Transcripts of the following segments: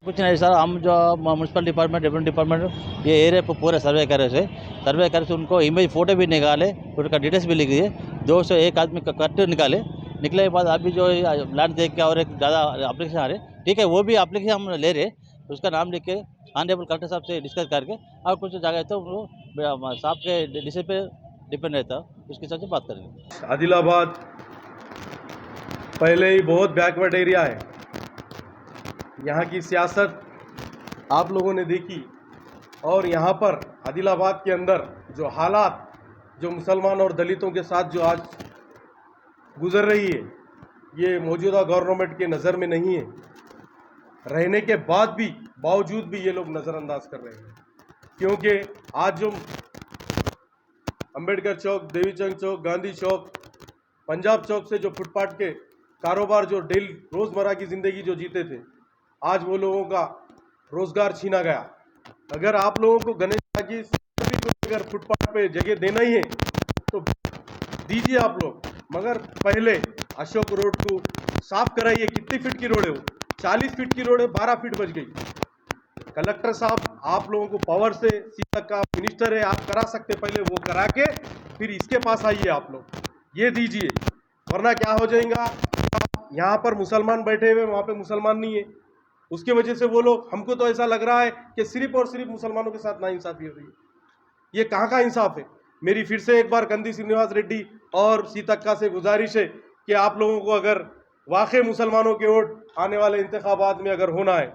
कुछ नहीं सर, हम जो म्यूनसिपल डिपार्टमेंट डेवलपमेंट डिपार्टमेंट ये एरिया पूरे सर्वे करे से उनको इमेज फ़ोटो भी निकाले, उनका डिटेल्स भी लिख दिए। 2 से 1 आदमी कट निकाले के बाद अभी जो लैंड देख के और एक ज़्यादा एप्लीकेशन आ रहे, ठीक है, वो भी एप्लीकेशन हम ले रहे, उसका नाम लिख के ऑनरेबल कलेक्टर साहब से डिस्कस करके, और कुछ जगह तो वो साहब के डिसीजन पे डिपेंड रहता है, उसके हिसाब से बात करेंगे। आदिलाबाद पहले ही बहुत बैकवर्ड एरिया है। यहाँ की सियासत आप लोगों ने देखी, और यहाँ पर आदिलाबाद के अंदर जो हालात जो मुसलमान और दलितों के साथ जो आज गुजर रही है, ये मौजूदा गवर्नमेंट के नज़र में नहीं है। रहने के बावजूद भी ये लोग नज़रअंदाज कर रहे हैं, क्योंकि आज जो अंबेडकर चौक, देवीचंद चौक, गांधी चौक, पंजाब चौक से जो फुटपाथ के कारोबार जो डेली रोज़मर्रा की ज़िंदगी जो जीते थे, आज वो लोगों का रोज़गार छीना गया। अगर आप लोगों को गणेश टाकीज़ को अगर फुटपाथ पे जगह देना ही है तो दीजिए आप लोग, मगर पहले अशोक रोड को साफ कराइए। कितनी फीट की रोड है वो? 40 फीट की रोड है, 12 फीट बच गई। कलेक्टर साहब, आप लोगों को पावर से सीधा का मिनिस्टर है, आप करा सकते, पहले वो करा के फिर इसके पास आइए आप लोग, ये दीजिए। वरना क्या हो जाएगा, यहाँ पर मुसलमान बैठे हुए, वहाँ पे मुसलमान नहीं है, उसके वजह से वो लोग, हमको तो ऐसा लग रहा है कि सिर्फ और सिर्फ मुसलमानों के साथ नाइंसाफी हो रही है। ये कहाँ का इंसाफ है? मेरी फिर से एक बार कंदी श्रीनिवास रेड्डी और सीतक्का से गुजारिश है कि आप लोगों को अगर वाकई मुसलमानों के वोट आने वाले इंतखाबात में अगर होना है,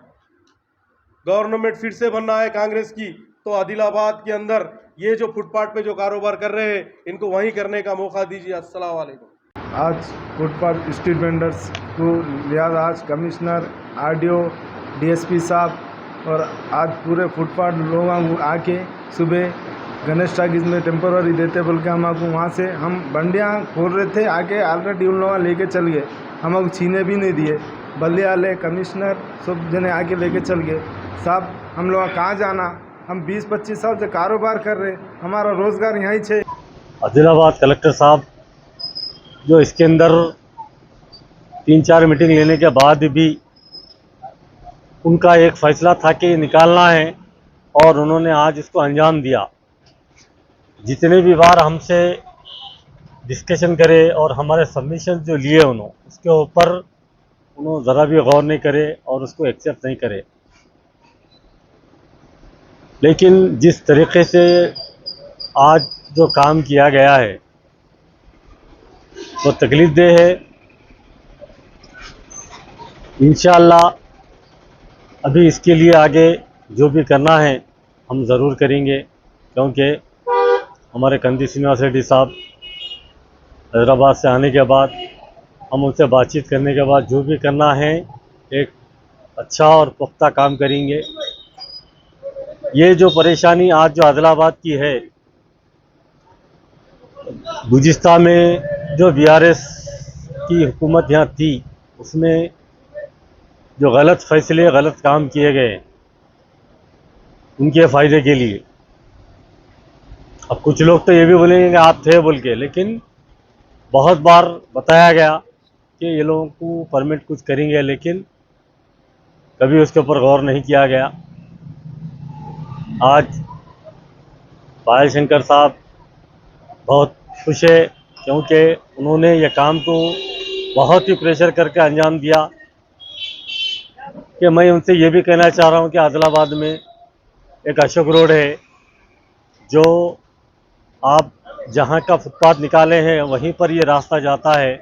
गवर्नमेंट फिर से बनना है कांग्रेस की, तो आदिलाबाद के अंदर ये जो फुटपाथ पे जो कारोबार कर रहे हैं, इनको वहीं करने का मौका दीजिए। अस्सलाम वालेकुम। आज फुटपाथ स्ट्रीट वेंडर्स को लिहाज आज कमिश्नर, आरडीओ, डीएसपी साहब और आज पूरे फुटपाथ लोग आके सुबह गणेश टाकीज़ में टेम्पररी देते बोल के हम आपको वहाँ से हम बंडियाँ खोल रहे थे, आके ऑलरेडी उन लोग लेके चल गए, हम आपको छीने भी नहीं दिए। बल्ले वाले कमिश्नर सब जने आके लेके चल गए। साहब, हम लोग कहाँ जाना? हम 20-25 साल से कारोबार कर रहे, हमारा रोज़गार यहीं छे। आदिलाबाद कलेक्टर साहब जो इसके अंदर 3-4 मीटिंग लेने के बाद भी उनका एक फ़ैसला था कि निकालना है, और उन्होंने आज इसको अंजाम दिया। जितने भी बार हमसे डिस्कशन करे और हमारे सबमिशन जो लिए उन्होंने, उसके ऊपर उन्होंने ज़रा भी गौर नहीं करे और उसको एक्सेप्ट नहीं करे। लेकिन जिस तरीके से आज जो काम किया गया है वो तकलीफ़देह है। इंशाअल्लाह अभी इसके लिए आगे जो भी करना है हम ज़रूर करेंगे, क्योंकि हमारे कंदी श्रीनिवास रेड्डी साहब हैदराबाद से आने के बाद हम उनसे बातचीत करने के बाद जो भी करना है एक अच्छा और पुख्ता काम करेंगे। ये जो परेशानी आज जो आदिलाबाद की है, गुज़िस्ता में जो बीआरएस की हुकूमत यहाँ थी, उसमें जो गलत फ़ैसले, गलत काम किए गए उनके फ़ायदे के लिए। अब कुछ लोग तो ये भी बोलेंगे कि आप थे बोल के, लेकिन बहुत बार बताया गया कि ये लोगों को परमिट कुछ करेंगे, लेकिन कभी उसके ऊपर गौर नहीं किया गया। आज पायल शंकर साहब बहुत खुश है, क्योंकि उन्होंने ये काम को बहुत ही प्रेशर करके अंजाम दिया। कि मैं उनसे ये भी कहना चाह रहा हूँ कि आदिलाबाद में एक अशोक रोड है, जो आप जहाँ का फुटपाथ निकाले हैं वहीं पर ये रास्ता जाता है।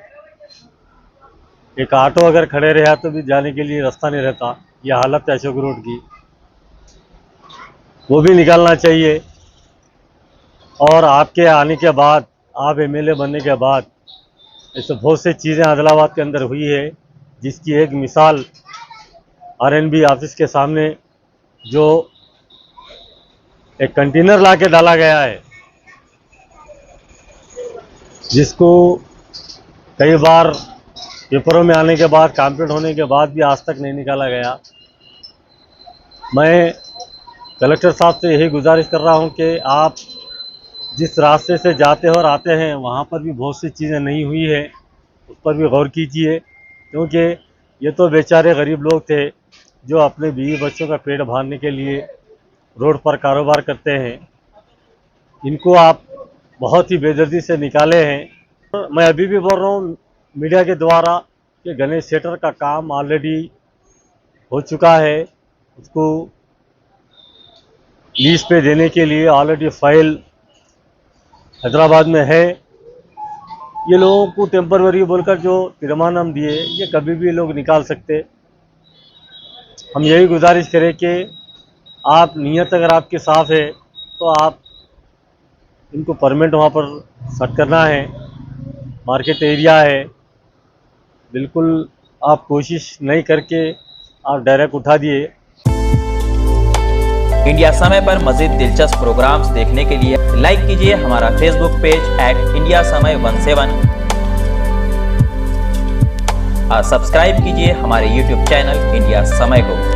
एक ऑटो अगर खड़े रहा तो भी जाने के लिए रास्ता नहीं रहता। ये हालत है अशोक रोड की, वो भी निकालना चाहिए। और आपके आने के बाद, आप एमएलए बनने के बाद, ऐसे बहुत सी चीज़ें आदिलाबाद के अंदर हुई है, जिसकी एक मिसाल आरएनबी ऑफिस के सामने जो एक कंटेनर ला के डाला गया है, जिसको कई बार पेपरों में आने के बाद, कंप्लीट होने के बाद भी आज तक नहीं निकाला गया। मैं कलेक्टर साहब से यही गुजारिश कर रहा हूं कि आप जिस रास्ते से जाते और आते हैं वहां पर भी बहुत सी चीज़ें नहीं हुई है, उस पर भी गौर कीजिए, क्योंकि ये तो बेचारे गरीब लोग थे जो अपने बीवी बच्चों का पेट भरने के लिए रोड पर कारोबार करते हैं, इनको आप बहुत ही बेदर्दी से निकाले हैं। मैं अभी भी बोल रहा हूँ मीडिया के द्वारा कि गणेश थिएटर का काम ऑलरेडी हो चुका है, उसको लीज पे देने के लिए ऑलरेडी फाइल हैदराबाद में है। ये लोगों को टेम्पररी बोलकर जो तीर्मानाम दिए, ये कभी भी लोग निकाल सकते। हम यही गुजारिश करें कि आप नियत अगर आपकी साफ़ है तो आप इनको परमिट वहाँ पर सेट करना है, मार्केट एरिया है, बिल्कुल आप कोशिश नहीं करके आप डायरेक्ट उठा दिए। इंडिया समय पर मज़ीद दिलचस्प प्रोग्राम्स देखने के लिए लाइक कीजिए हमारा फेसबुक पेज @इंडिया समय 17 और सब्सक्राइब कीजिए हमारे यूट्यूब चैनल इंडिया समय को।